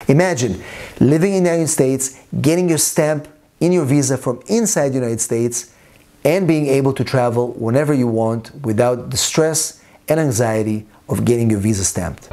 Imagine living in the United States, getting your stamp in your visa from inside the United States, and being able to travel whenever you want without the stress and anxiety of getting your visa stamped.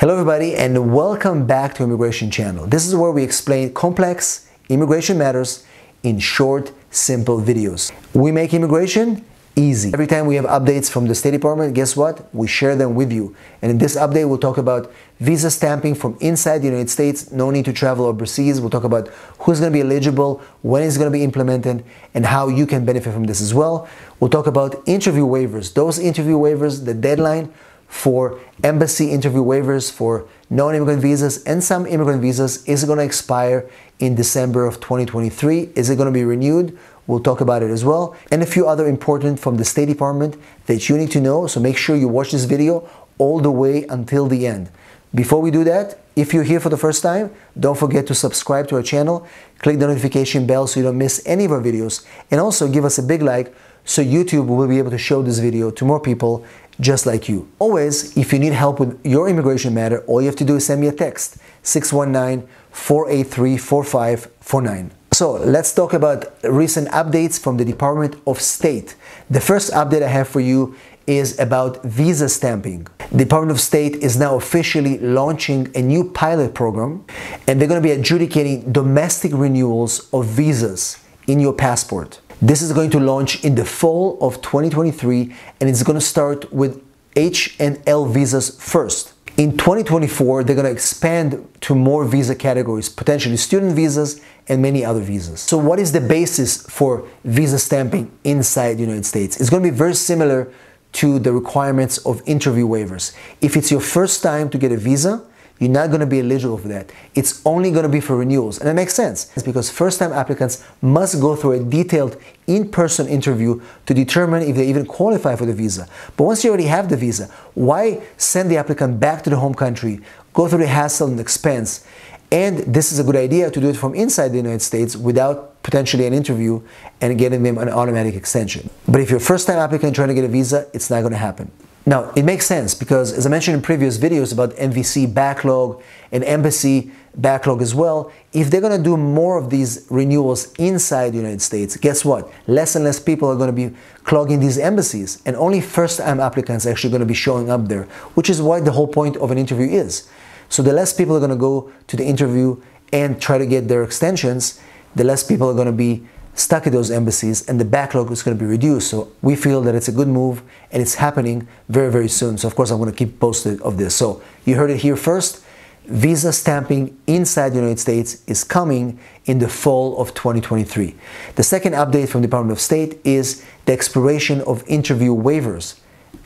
Hello everybody, and welcome back to Immigration Channel. This is where we explain complex immigration matters in short, simple videos. We make immigration easy. Every time we have updates from the State Department, guess what? We share them with you. And in this update, we'll talk about visa stamping from inside the United States, no need to travel overseas. We'll talk about who's going to be eligible, when it's going to be implemented, and how you can benefit from this as well. We'll talk about interview waivers. Those interview waivers, the deadline for embassy interview waivers for non-immigrant visas and some immigrant visas is going to expire in December of 2023. Is it going to be renewed? We'll talk about it as well, and a few other important from the State Department that you need to know. So make sure you watch this video all the way until the end. Before we do that, if you're here for the first time, don't forget to subscribe to our channel, click the notification bell so you don't miss any of our videos, and also give us a big like so YouTube will be able to show this video to more people just like you. Always, if you need help with your immigration matter, all you have to do is send me a text, 619-483-4549. So let's talk about recent updates from the Department of State. The first update I have for you is about visa stamping. The Department of State is now officially launching a new pilot program, and they're going to be adjudicating domestic renewals of visas in your passport. This is going to launch in the fall of 2023, and it's going to start with H and L visas first. In 2024, they're going to expand to more visa categories, potentially student visas and many other visas. So what is the basis for visa stamping inside the United States? It's going to be very similar to the requirements of interview waivers. If it's your first time to get a visa, you're not going to be eligible for that. It's only going to be for renewals. And it makes sense. It's because first-time applicants must go through a detailed in-person interview to determine if they even qualify for the visa. But once you already have the visa, why send the applicant back to the home country, go through the hassle and expense? And this is a good idea to do it from inside the United States without potentially an interview and getting them an automatic extension. But if you're a first-time applicant trying to get a visa, it's not going to happen. Now, it makes sense because, as I mentioned in previous videos about MVC backlog and embassy backlog as well, if they're going to do more of these renewals inside the United States, guess what? Less and less people are going to be clogging these embassies, and only first-time applicants are actually going to be showing up there, which is what the whole point of an interview is. So the less people are going to go to the interview and try to get their extensions, the less people are going to be stuck at those embassies, and the backlog is going to be reduced. So we feel that it's a good move, and it's happening very, very soon. So of course, I'm going to keep posted of this. So you heard it here first. Visa stamping inside the United States is coming in the fall of 2023. The second update from the Department of State is the expiration of interview waivers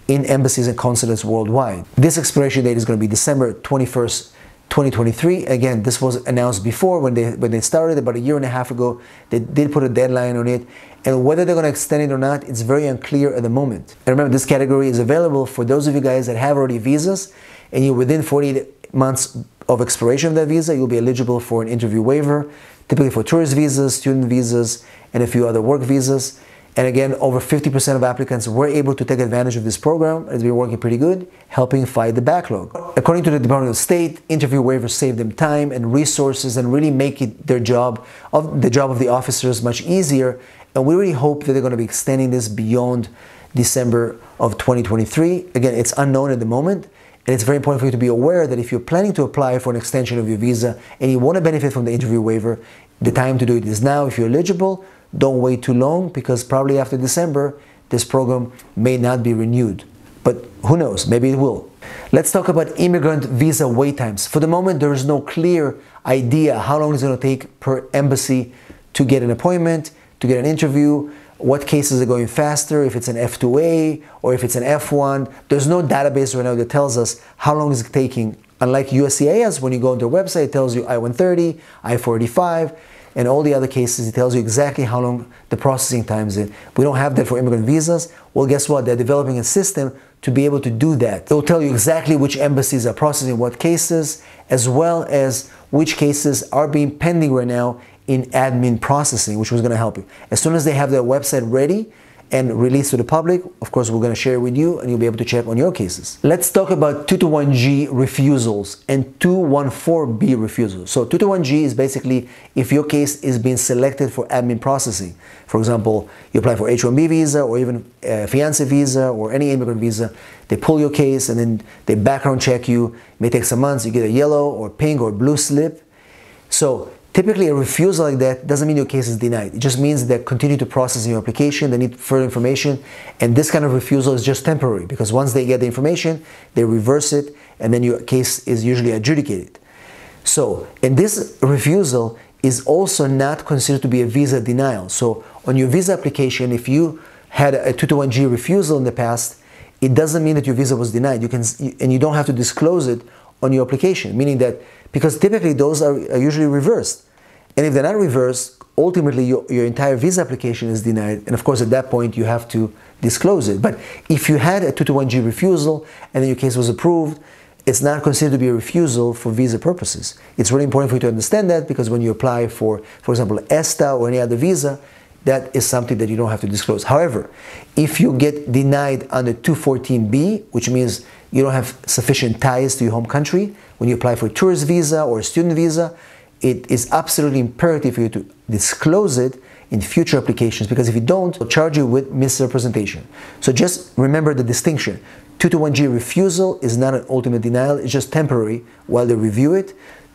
in embassies and consulates worldwide. This expiration date is going to be December 21st, 2023. Again, this was announced before when they started about a year and a half ago. They did put a deadline on it, and whether they're going to extend it or not, it's very unclear at the moment. And remember, this category is available for those of you guys that have already visas, and you're within 48 months of expiration of that visa, you'll be eligible for an interview waiver, typically for tourist visas, student visas, and a few other work visas. And again, over 50% of applicants were able to take advantage of this program. It's been working pretty good, helping fight the backlog. According to the Department of State, interview waivers save them time and resources and really make it the job of the officers much easier. And we really hope that they're going to be extending this beyond December of 2023. Again, it's unknown at the moment. And it's very important for you to be aware that if you're planning to apply for an extension of your visa and you want to benefit from the interview waiver, the time to do it is now. If you're eligible, don't wait too long, because probably after December, this program may not be renewed. But who knows, maybe it will. Let's talk about immigrant visa wait times. For the moment, there is no clear idea how long it's going to take per embassy to get an appointment, to get an interview, what cases are going faster, if it's an F2A or if it's an F1. There's no database right now that tells us how long is it taking. Unlike USCIS, when you go on their website, it tells you I-130, I-485, and all the other cases, it tells you exactly how long the processing time is. We don't have that for immigrant visas. Well, guess what? They're developing a system to be able to do that. It will tell you exactly which embassies are processing what cases, as well as which cases are being pending right now in admin processing, which was going to help you. As soon as they have their website ready and released to the public. Of course, we're going to share it with you and you'll be able to check on your cases. Let's talk about 221G refusals and 214B refusals. So 221G is basically if your case is being selected for admin processing. For example, you apply for H-1B visa or even a fiancé visa or any immigrant visa. They pull your case and then they background check you. It may take some months. You get a yellow or pink or blue slip. So typically a refusal like that doesn't mean your case is denied. It just means they continue to process your application, they need further information, and this kind of refusal is just temporary because once they get the information, they reverse it and then your case is usually adjudicated. So, and this refusal is also not considered to be a visa denial. So on your visa application, if you had a 221G refusal in the past, it doesn't mean that your visa was denied. And you don't have to disclose it on your application, meaning that because typically those are usually reversed. And if they're not reversed, ultimately your entire visa application is denied. And of course, at that point, you have to disclose it. But if you had a 221G refusal and then your case was approved, it's not considered to be a refusal for visa purposes. It's really important for you to understand that because when you apply for example, ESTA or any other visa, that is something that you don't have to disclose. However, if you get denied under 214B, which means you don't have sufficient ties to your home country, when you apply for a tourist visa or a student visa, it is absolutely imperative for you to disclose it in future applications because if you don't, they'll charge you with misrepresentation. So just remember the distinction. 221G refusal is not an ultimate denial, it's just temporary while they review it.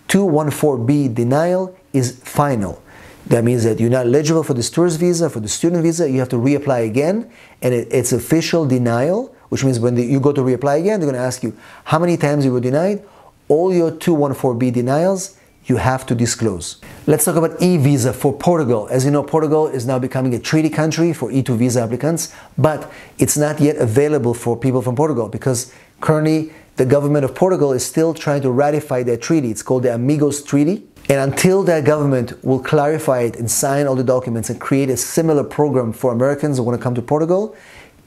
214B denial is final. That means that you're not eligible for this tourist visa, for the student visa, you have to reapply again, and it's official denial, which means when you go to reapply again, they're going to ask you how many times you were denied. All your 214B denials, you have to disclose. Let's talk about e-visa for Portugal. As you know, Portugal is now becoming a treaty country for E2 visa applicants, but it's not yet available for people from Portugal because currently the government of Portugal is still trying to ratify that treaty. It's called the Amigos Treaty. And until that government will clarify it and sign all the documents and create a similar program for Americans who want to come to Portugal,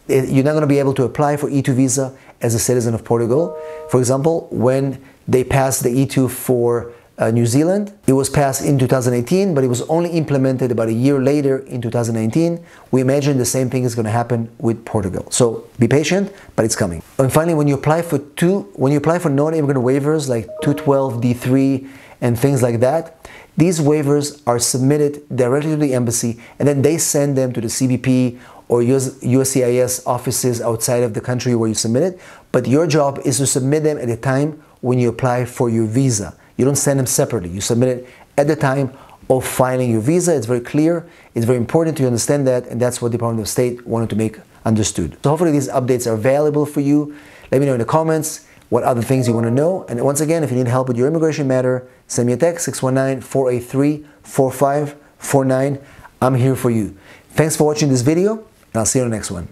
you're not going to be able to apply for E2 visa as a citizen of Portugal. For example, when they passed the E2 for New Zealand, it was passed in 2018, but it was only implemented about a year later in 2019. We imagine the same thing is going to happen with Portugal. So be patient, but it's coming. And finally, when you apply for non-immigrant waivers like 212, D3, and things like that, these waivers are submitted directly to the embassy and then they send them to the CBP or USCIS offices outside of the country where you submit it. But your job is to submit them at the time when you apply for your visa. You don't send them separately. You submit it at the time of filing your visa. It's very clear. It's very important to understand that, and that's what the Department of State wanted to make understood. So hopefully these updates are valuable for you. Let me know in the comments what other things you want to know. And once again, if you need help with your immigration matter, send me a text, 619-483-4549. I'm here for you. Thanks for watching this video, and I'll see you on the next one.